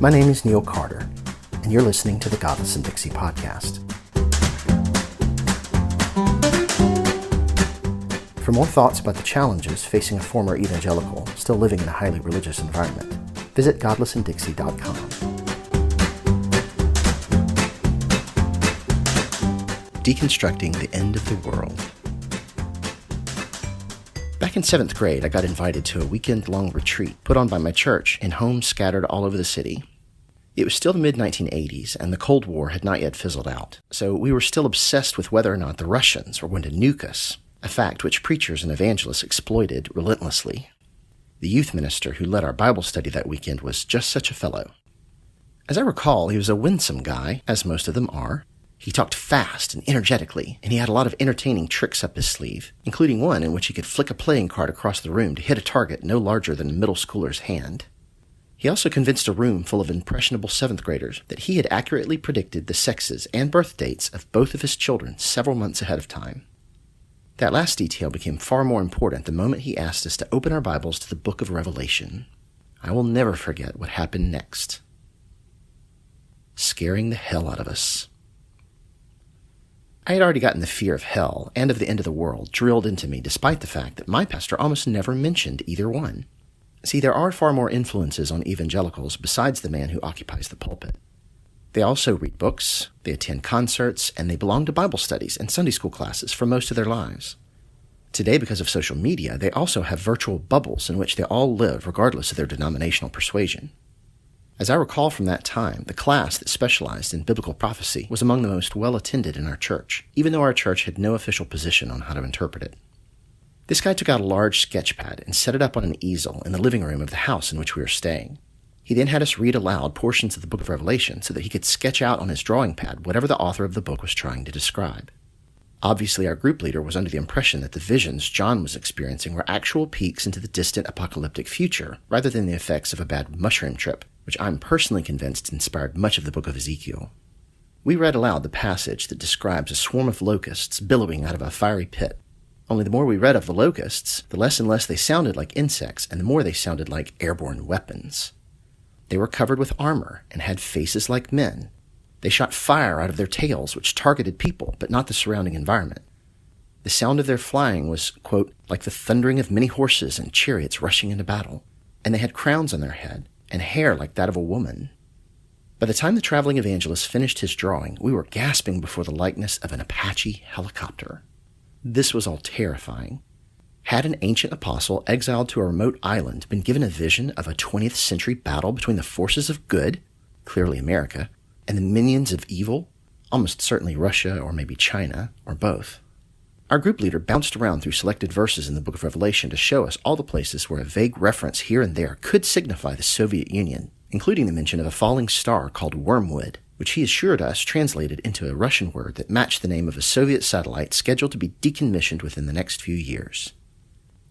My name is Neil Carter, and you're listening to the Godless and Dixie podcast. For more thoughts about the challenges facing a former evangelical still living in a highly religious environment, visit godlessanddixie.com. Deconstructing the End of the World. Back in 7th grade, I got invited to a weekend-long retreat put on by my church in homes scattered all over the city. It was still the mid-1980s, and the Cold War had not yet fizzled out, so we were still obsessed with whether or not the Russians were going to nuke us, a fact which preachers and evangelists exploited relentlessly. The youth minister who led our Bible study that weekend was just such a fellow. As I recall, he was a winsome guy, as most of them are. He talked fast and energetically, and he had a lot of entertaining tricks up his sleeve, including one in which he could flick a playing card across the room to hit a target no larger than a middle schooler's hand. He also convinced a room full of impressionable 7th graders that he had accurately predicted the sexes and birth dates of both of his children several months ahead of time. That last detail became far more important the moment he asked us to open our Bibles to the book of Revelation. I will never forget what happened next. Scaring the hell out of us. I had already gotten the fear of hell and of the end of the world drilled into me, despite the fact that my pastor almost never mentioned either one. See, there are far more influences on evangelicals besides the man who occupies the pulpit. They also read books, they attend concerts, and they belong to Bible studies and Sunday school classes for most of their lives. Today, because of social media, they also have virtual bubbles in which they all live regardless of their denominational persuasion. As I recall from that time, the class that specialized in biblical prophecy was among the most well-attended in our church, even though our church had no official position on how to interpret it. This guy took out a large sketch pad and set it up on an easel in the living room of the house in which we were staying. He then had us read aloud portions of the book of Revelation so that he could sketch out on his drawing pad whatever the author of the book was trying to describe. Obviously, our group leader was under the impression that the visions John was experiencing were actual peeks into the distant apocalyptic future, rather than the effects of a bad mushroom trip, which I'm personally convinced inspired much of the book of Ezekiel. We read aloud the passage that describes a swarm of locusts billowing out of a fiery pit. Only the more we read of the locusts, the less and less they sounded like insects, and the more they sounded like airborne weapons. They were covered with armor and had faces like men. They shot fire out of their tails, which targeted people, but not the surrounding environment. The sound of their flying was, quote, like the thundering of many horses and chariots rushing into battle. And they had crowns on their head, and hair like that of a woman. By the time the traveling evangelist finished his drawing, we were gasping before the likeness of an Apache helicopter. This was all terrifying. Had an ancient apostle exiled to a remote island been given a vision of a 20th century battle between the forces of good, clearly America, and the minions of evil, almost certainly Russia or maybe China, or both? Our group leader bounced around through selected verses in the book of Revelation to show us all the places where a vague reference here and there could signify the Soviet Union, including the mention of a falling star called wormwood, which he assured us translated into a Russian word that matched the name of a Soviet satellite scheduled to be decommissioned within the next few years.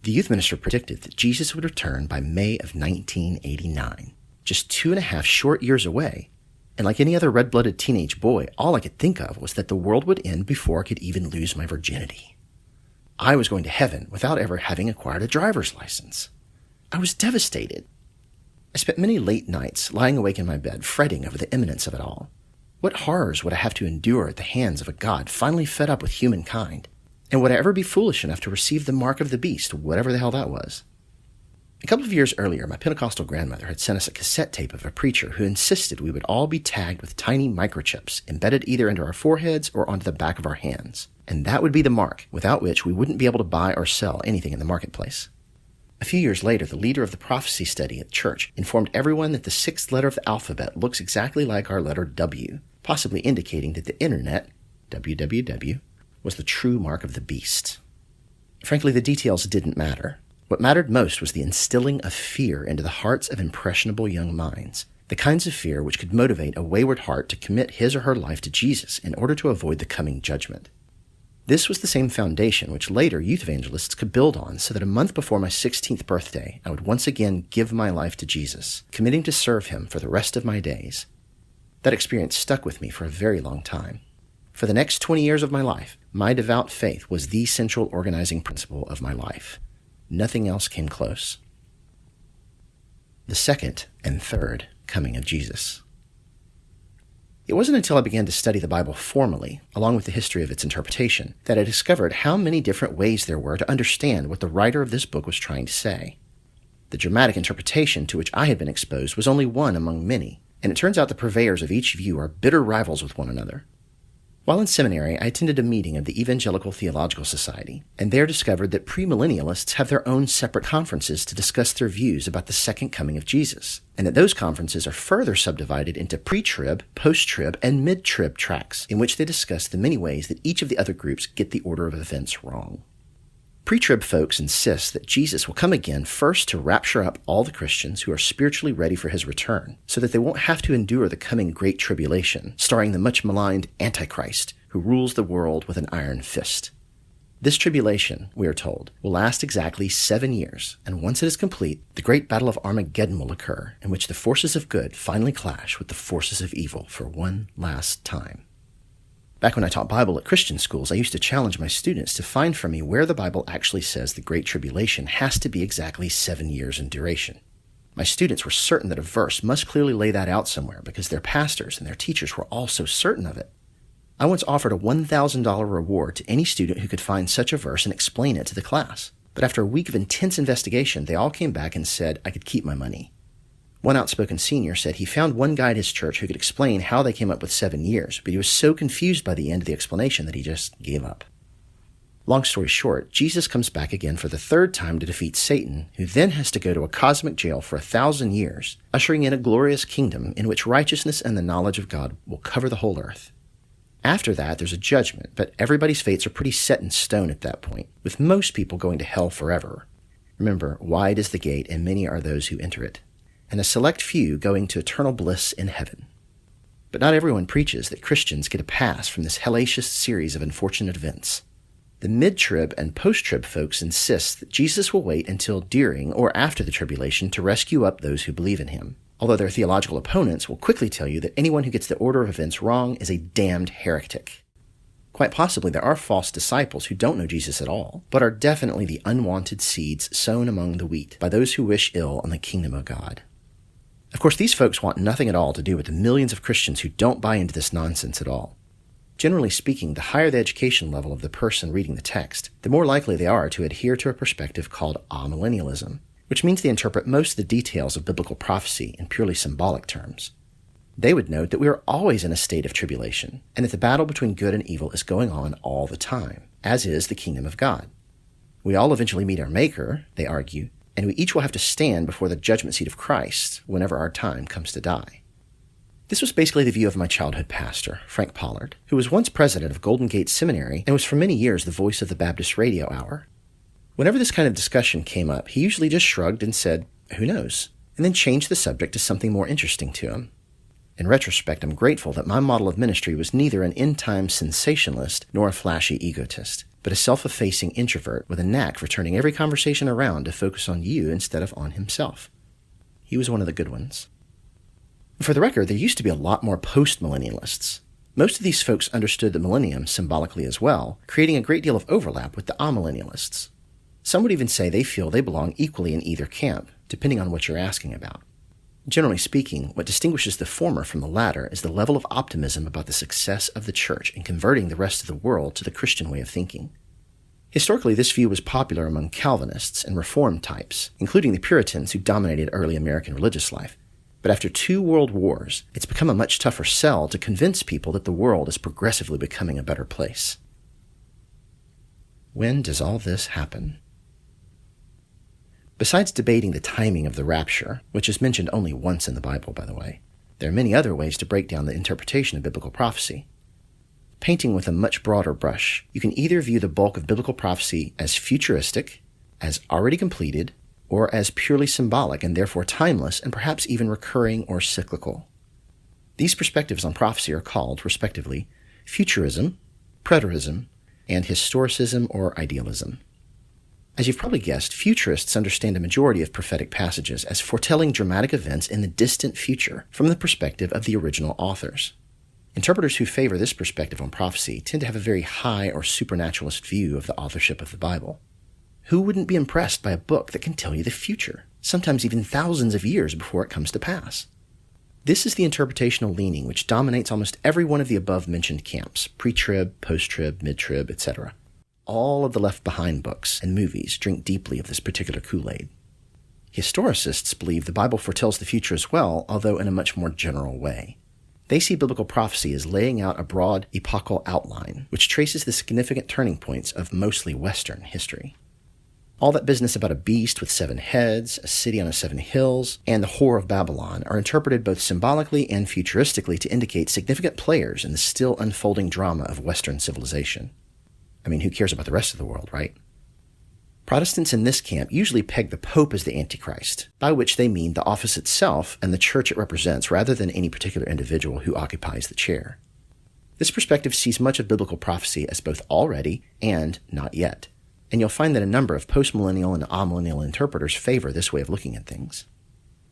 The youth minister predicted that Jesus would return by May of 1989, just 2.5 short years away, and like any other red-blooded teenage boy, all I could think of was that the world would end before I could even lose my virginity. I was going to heaven without ever having acquired a driver's license. I was devastated. I spent many late nights lying awake in my bed, fretting over the imminence of it all. What horrors would I have to endure at the hands of a God finally fed up with humankind? And would I ever be foolish enough to receive the mark of the beast, whatever the hell that was? A couple of years earlier, my Pentecostal grandmother had sent us a cassette tape of a preacher who insisted we would all be tagged with tiny microchips embedded either into our foreheads or onto the back of our hands, and that would be the mark, without which we wouldn't be able to buy or sell anything in the marketplace. A few years later, the leader of the prophecy study at church informed everyone that the 6th letter of the alphabet looks exactly like our letter W, possibly indicating that the internet, www, was the true mark of the beast. Frankly, the details didn't matter. What mattered most was the instilling of fear into the hearts of impressionable young minds, the kinds of fear which could motivate a wayward heart to commit his or her life to Jesus in order to avoid the coming judgment. This was the same foundation which later youth evangelists could build on so that a month before my 16th birthday, I would once again give my life to Jesus, committing to serve him for the rest of my days. That experience stuck with me for a very long time. For the next 20 years of my life, my devout faith was the central organizing principle of my life. Nothing else came close. The second and third coming of Jesus. It wasn't until I began to study the Bible formally, along with the history of its interpretation, that I discovered how many different ways there were to understand what the writer of this book was trying to say. The dramatic interpretation to which I had been exposed was only one among many, and it turns out the purveyors of each view are bitter rivals with one another. While in seminary, I attended a meeting of the Evangelical Theological Society, and there discovered that premillennialists have their own separate conferences to discuss their views about the second coming of Jesus, and that those conferences are further subdivided into pre-trib, post-trib, and mid-trib tracks, in which they discuss the many ways that each of the other groups get the order of events wrong. Pre-trib folks insist that Jesus will come again first to rapture up all the Christians who are spiritually ready for his return, so that they won't have to endure the coming Great Tribulation, starring the much-maligned Antichrist, who rules the world with an iron fist. This tribulation, we are told, will last exactly 7 years, and once it is complete, the great battle of Armageddon will occur, in which the forces of good finally clash with the forces of evil for one last time. Back when I taught Bible at Christian schools, I used to challenge my students to find for me where the Bible actually says the Great Tribulation has to be exactly 7 years in duration. My students were certain that a verse must clearly lay that out somewhere because their pastors and their teachers were all so certain of it. I once offered a $1,000 reward to any student who could find such a verse and explain it to the class. But after a week of intense investigation, they all came back and said I could keep my money. One outspoken senior said he found one guy at his church who could explain how they came up with 7 years, but he was so confused by the end of the explanation that he just gave up. Long story short, Jesus comes back again for the third time to defeat Satan, who then has to go to a cosmic jail for 1,000 years, ushering in a glorious kingdom in which righteousness and the knowledge of God will cover the whole earth. After that, there's a judgment, but everybody's fates are pretty set in stone at that point, with most people going to hell forever. Remember, wide is the gate, and many are those who enter it, and a select few going to eternal bliss in heaven. But not everyone preaches that Christians get a pass from this hellacious series of unfortunate events. The mid-trib and post-trib folks insist that Jesus will wait until during or after the tribulation to rescue up those who believe in him, although their theological opponents will quickly tell you that anyone who gets the order of events wrong is a damned heretic. Quite possibly there are false disciples who don't know Jesus at all, but are definitely the unwanted seeds sown among the wheat by those who wish ill on the kingdom of God. Of course, these folks want nothing at all to do with the millions of Christians who don't buy into this nonsense at all. Generally speaking, the higher the education level of the person reading the text, the more likely they are to adhere to a perspective called amillennialism, which means they interpret most of the details of biblical prophecy in purely symbolic terms. They would note that we are always in a state of tribulation, and that the battle between good and evil is going on all the time, as is the kingdom of God. We all eventually meet our Maker, they argue, and we each will have to stand before the judgment seat of Christ whenever our time comes to die. This was basically the view of my childhood pastor, Frank Pollard, who was once president of Golden Gate Seminary and was for many years the voice of the Baptist Radio Hour. Whenever this kind of discussion came up, he usually just shrugged and said, "Who knows?" and then changed the subject to something more interesting to him. In retrospect, I'm grateful that my model of ministry was neither an end-time sensationalist nor a flashy egotist, but a self-effacing introvert with a knack for turning every conversation around to focus on you instead of on himself. He was one of the good ones. For the record, there used to be a lot more post-millennialists. Most of these folks understood the millennium symbolically as well, creating a great deal of overlap with the amillennialists. Some would even say they feel they belong equally in either camp, depending on what you're asking about. Generally speaking, what distinguishes the former from the latter is the level of optimism about the success of the church in converting the rest of the world to the Christian way of thinking. Historically, this view was popular among Calvinists and Reformed types, including the Puritans who dominated early American religious life. But after 2 world wars, it's become a much tougher sell to convince people that the world is progressively becoming a better place. When does all this happen? Besides debating the timing of the rapture, which is mentioned only once in the Bible, by the way, there are many other ways to break down the interpretation of biblical prophecy. Painting with a much broader brush, you can either view the bulk of biblical prophecy as futuristic, as already completed, or as purely symbolic and therefore timeless and perhaps even recurring or cyclical. These perspectives on prophecy are called, respectively, futurism, preterism, and historicism or idealism. As you've probably guessed, futurists understand a majority of prophetic passages as foretelling dramatic events in the distant future from the perspective of the original authors. Interpreters who favor this perspective on prophecy tend to have a very high or supernaturalist view of the authorship of the Bible. Who wouldn't be impressed by a book that can tell you the future, sometimes even thousands of years before it comes to pass? This is the interpretational leaning which dominates almost every one of the above-mentioned camps, pre-trib, post-trib, mid-trib, etc. All of the Left Behind books and movies drink deeply of this particular Kool-Aid. Historicists believe the Bible foretells the future as well, although in a much more general way. They see biblical prophecy as laying out a broad epochal outline, which traces the significant turning points of mostly Western history. All that business about a beast with 7 heads, a city on 7 hills, and the Whore of Babylon are interpreted both symbolically and futuristically to indicate significant players in the still unfolding drama of Western civilization. I mean, who cares about the rest of the world, right? Protestants in this camp usually peg the Pope as the Antichrist, by which they mean the office itself and the church it represents rather than any particular individual who occupies the chair. This perspective sees much of biblical prophecy as both already and not yet, and you'll find that a number of postmillennial and amillennial interpreters favor this way of looking at things.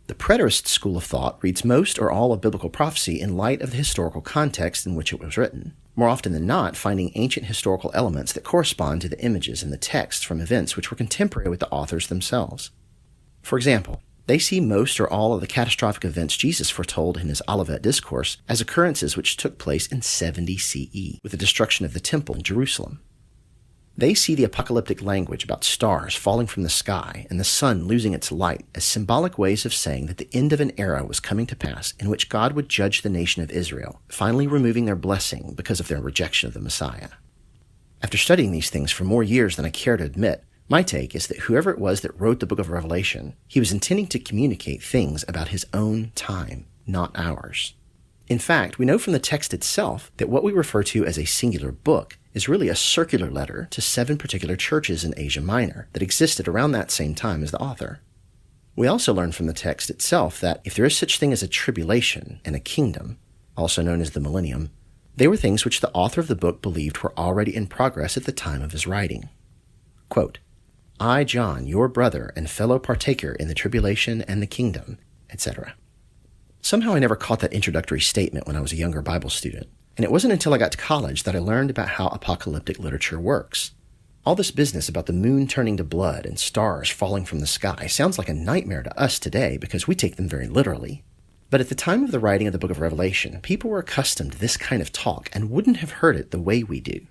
The preterist school of thought reads most or all of biblical prophecy in light of the historical context in which it was written, more often than not finding ancient historical elements that correspond to the images in the text from events which were contemporary with the authors themselves. For example, they see most or all of the catastrophic events Jesus foretold in his Olivet Discourse as occurrences which took place in 70 CE, with the destruction of the temple in Jerusalem. They see the apocalyptic language about stars falling from the sky and the sun losing its light as symbolic ways of saying that the end of an era was coming to pass in which God would judge the nation of Israel, finally removing their blessing because of their rejection of the Messiah. After studying these things for more years than I care to admit, my take is that whoever it was that wrote the book of Revelation, he was intending to communicate things about his own time, not ours. In fact, we know from the text itself that what we refer to as a singular book is really a circular letter to 7 particular churches in Asia Minor that existed around that same time as the author. We also learn from the text itself that if there is such thing as a tribulation and a kingdom, also known as the millennium, they were things which the author of the book believed were already in progress at the time of his writing. Quote, I, John, your brother and fellow partaker in the tribulation and the kingdom, etc. Somehow I never caught that introductory statement when I was a younger Bible student, and it wasn't until I got to college that I learned about how apocalyptic literature works. All this business about the moon turning to blood and stars falling from the sky sounds like a nightmare to us today because we take them very literally. But at the time of the writing of the book of Revelation, people were accustomed to this kind of talk and wouldn't have heard it the way we do.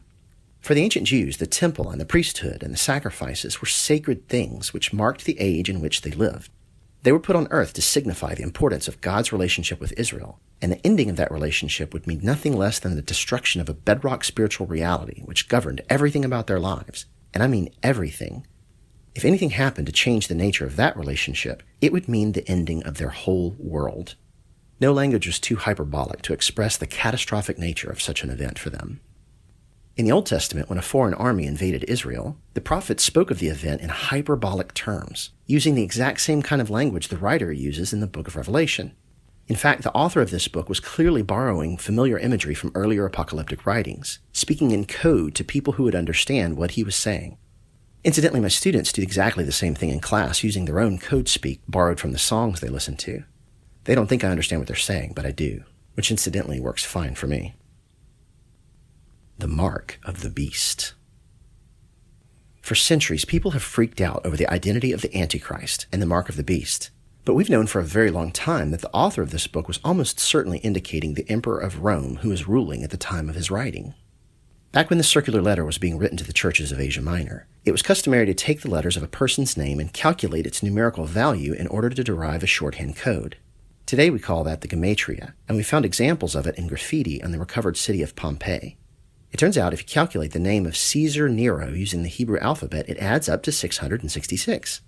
For the ancient Jews, the temple and the priesthood and the sacrifices were sacred things which marked the age in which they lived. They were put on earth to signify the importance of God's relationship with Israel, and the ending of that relationship would mean nothing less than the destruction of a bedrock spiritual reality which governed everything about their lives, and I mean everything. If anything happened to change the nature of that relationship, it would mean the ending of their whole world. No language was too hyperbolic to express the catastrophic nature of such an event for them. In the Old Testament, when a foreign army invaded Israel, the prophets spoke of the event in hyperbolic terms, using the exact same kind of language the writer uses in the book of Revelation. In fact, the author of this book was clearly borrowing familiar imagery from earlier apocalyptic writings, speaking in code to people who would understand what he was saying. Incidentally, my students do exactly the same thing in class, using their own code speak borrowed from the songs they listen to. They don't think I understand what they're saying, but I do, which incidentally works fine for me. The mark of the beast. For centuries, people have freaked out over the identity of the Antichrist and the mark of the beast. But we've known for a very long time that the author of this book was almost certainly indicating the emperor of Rome who was ruling at the time of his writing. Back when the circular letter was being written to the churches of Asia Minor, it was customary to take the letters of a person's name and calculate its numerical value in order to derive a shorthand code. Today we call that the gematria, and we found examples of it in graffiti on the recovered city of Pompeii. It turns out if you calculate the name of Caesar Nero using the Hebrew alphabet, it adds up to 666.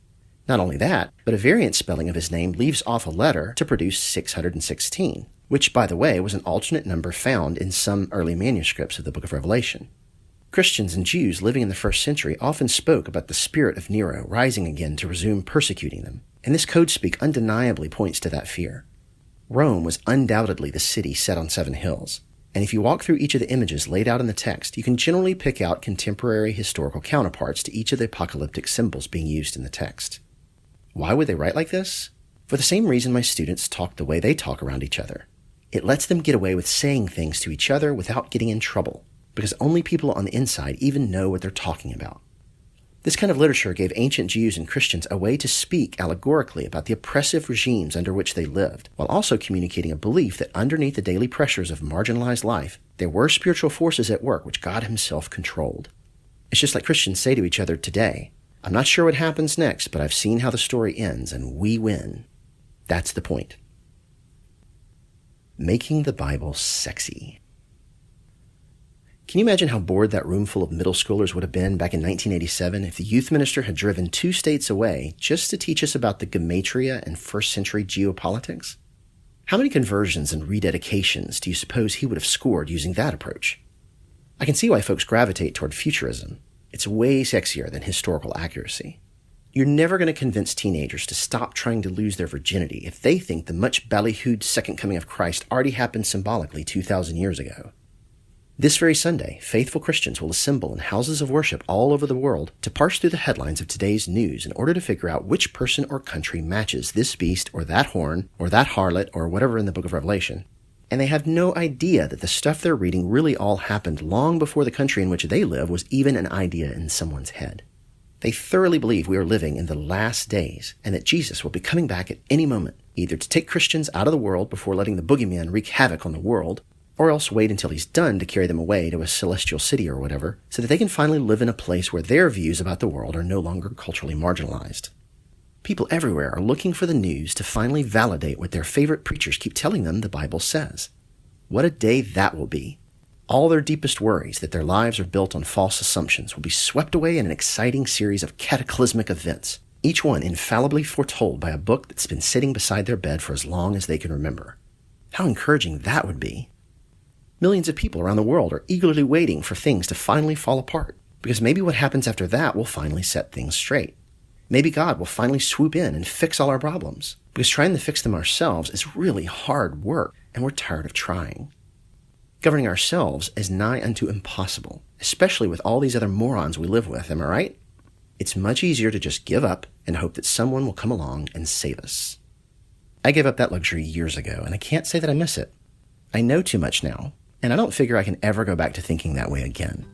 Not only that, but a variant spelling of his name leaves off a letter to produce 616, which, by the way, was an alternate number found in some early manuscripts of the book of Revelation. Christians and Jews living in the first century often spoke about the spirit of Nero rising again to resume persecuting them, and this code speak undeniably points to that fear. Rome was undoubtedly the city set on 7 hills. And if you walk through each of the images laid out in the text, you can generally pick out contemporary historical counterparts to each of the apocalyptic symbols being used in the text. Why would they write like this? For the same reason my students talk the way they talk around each other. It lets them get away with saying things to each other without getting in trouble, because only people on the inside even know what they're talking about. This kind of literature gave ancient Jews and Christians a way to speak allegorically about the oppressive regimes under which they lived, while also communicating a belief that underneath the daily pressures of marginalized life, there were spiritual forces at work which God himself controlled. It's just like Christians say to each other today, I'm not sure what happens next, but I've seen how the story ends, and we win. That's the point. Making the Bible sexy. Can you imagine how bored that room full of middle schoolers would have been back in 1987 if the youth minister had driven 2 states away just to teach us about the gematria and first-century geopolitics? How many conversions and rededications do you suppose he would have scored using that approach? I can see why folks gravitate toward futurism. It's way sexier than historical accuracy. You're never going to convince teenagers to stop trying to lose their virginity if they think the much ballyhooed second coming of Christ already happened symbolically 2,000 years ago. This very Sunday, faithful Christians will assemble in houses of worship all over the world to parse through the headlines of today's news in order to figure out which person or country matches this beast or that horn or that harlot or whatever in the book of Revelation. And they have no idea that the stuff they're reading really all happened long before the country in which they live was even an idea in someone's head. They thoroughly believe we are living in the last days and that Jesus will be coming back at any moment, either to take Christians out of the world before letting the boogeyman wreak havoc on the world, or else wait until he's done to carry them away to a celestial city or whatever, so that they can finally live in a place where their views about the world are no longer culturally marginalized. People everywhere are looking for the news to finally validate what their favorite preachers keep telling them the Bible says. What a day that will be. All their deepest worries that their lives are built on false assumptions will be swept away in an exciting series of cataclysmic events, each one infallibly foretold by a book that's been sitting beside their bed for as long as they can remember. How encouraging that would be. Millions of people around the world are eagerly waiting for things to finally fall apart, because maybe what happens after that will finally set things straight. Maybe God will finally swoop in and fix all our problems, because trying to fix them ourselves is really hard work, and we're tired of trying. Governing ourselves is nigh unto impossible, especially with all these other morons we live with, am I right? It's much easier to just give up and hope that someone will come along and save us. I gave up that luxury years ago, and I can't say that I miss it. I know too much now, and I don't figure I can ever go back to thinking that way again.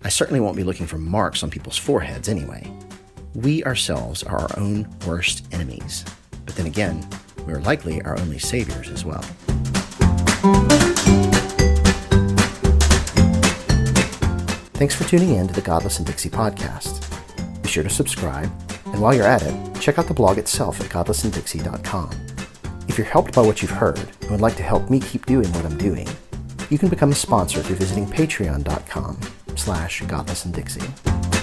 I certainly won't be looking for marks on people's foreheads anyway. We ourselves are our own worst enemies. But then again, we are likely our only saviors as well. Thanks for tuning in to the Godless and Dixie podcast. Be sure to subscribe, and while you're at it, check out the blog itself at godlessanddixie.com. If you're helped by what you've heard and would like to help me keep doing what I'm doing, you can become a sponsor through visiting patreon.com/godlessanddixie.